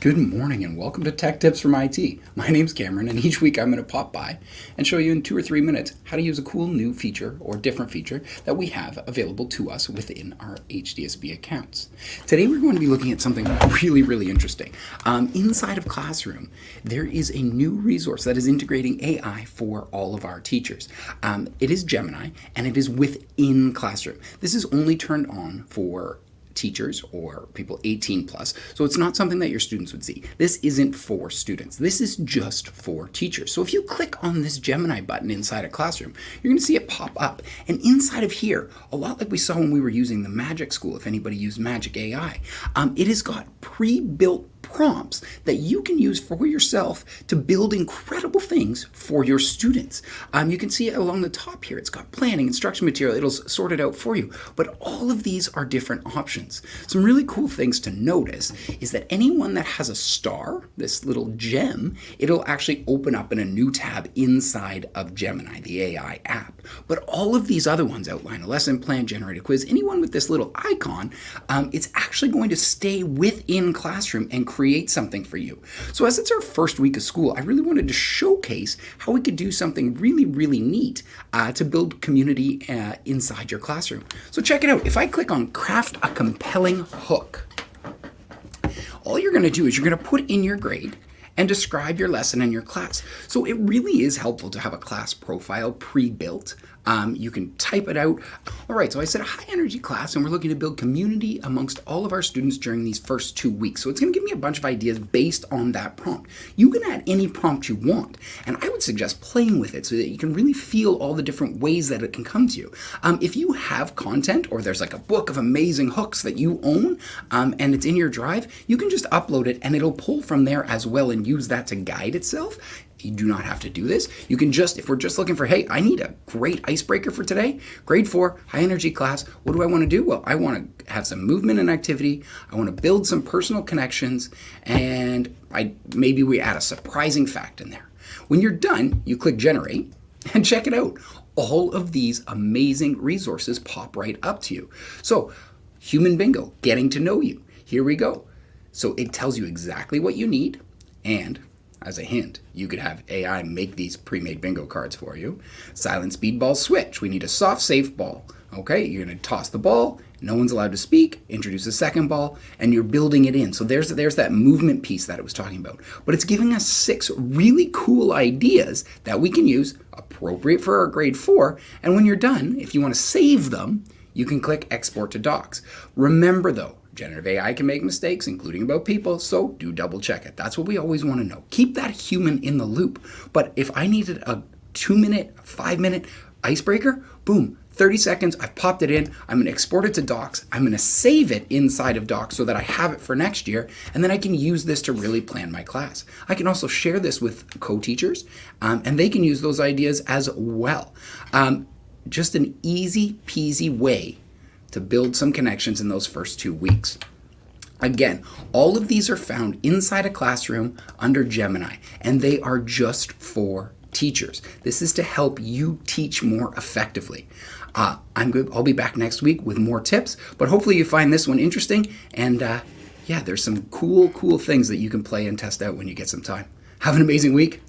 Good morning and welcome to Tech Tips from IT. My name's Cameron, and each week I'm going to pop by and show you in 2 or 3 minutes how to use a cool new feature or different feature that we have available to us within our HDSB accounts. Today we're going to be looking at something really interesting. Inside of Classroom, there is a new resource that is integrating AI for all of our teachers. It is Gemini, and it is within Classroom. This is only turned on for teachers or people 18 plus. So it's not something that your students would see. This isn't for students. This is just for teachers. So if you click on this Gemini button inside a Classroom, you're going to see it pop up. And inside of here, a lot like we saw when we were using the Magic School, if anybody used Magic AI, it has got pre-built prompts that you can use for yourself to build incredible things for your students. You can see it along the top here. It's got planning, instruction material. It'll sort it out for you. But all of these are different options. Some really cool things to notice is that anyone that has a star, this little gem, it'll actually open up in a new tab inside of Gemini, the AI app. But all of these other ones outline a lesson plan, generate a quiz. Anyone with this little icon, it's actually going to stay within Classroom and create something for you. So as it's our first week of school, I really wanted to showcase how we could do something really neat to build community inside your classroom. So check it out. If I click on craft a compelling hook, all you're going to do is you're going to put in your grade and describe your lesson and your class. So it really is helpful to have a class profile pre-built. You can type it out. All right, so I said a high energy class, and we're looking to build community amongst all of our students during these first 2 weeks. So it's going to give me a bunch of ideas based on that prompt. You can add any prompt you want, and I would suggest playing with it so that you can really feel all the different ways that it can come to you. If you have content, or there's like a book of amazing hooks that you own, and it's in your drive, you can just upload it and it'll pull from there as well and use that to guide itself. You do not have to do this. You can just, if we're just looking for, hey, I need a great icebreaker for today, grade 4, high energy class, what do I want to do? Well, I want to have some movement and activity. I want to build some personal connections, and maybe we add a surprising fact in there. When you're done, you click generate and check it out. All of these amazing resources pop right up to you. So human bingo, getting to know you. Here we go. So it tells you exactly what you need, and as a hint, you could have AI make these pre-made bingo cards for you. Silent speedball switch. We need a soft, safe ball. Okay, you're going to toss the ball. No one's allowed to speak. Introduce a second ball, and you're building it in. So there's that movement piece that it was talking about. But it's giving us 6 really cool ideas that we can use, appropriate for our grade 4. And when you're done, if you want to save them, you can click export to docs. Remember though, generative AI can make mistakes, including about people, so do double check it. That's what we always want to know. Keep that human in the loop. But if I needed a 2-minute, 5-minute icebreaker, boom, 30 seconds, I've popped it in, I'm going to export it to Docs, I'm going to save it inside of Docs so that I have it for next year, and then I can use this to really plan my class. I can also share this with co-teachers, and they can use those ideas as well. Just an easy peasy way to build some connections in those first 2 weeks. Again, all of these are found inside a Classroom under Gemini, and they are just for teachers. This is to help you teach more effectively. I'll be back next week with more tips, but hopefully you find this one interesting, and yeah, there's some cool things that you can play and test out when you get some time. Have an amazing week.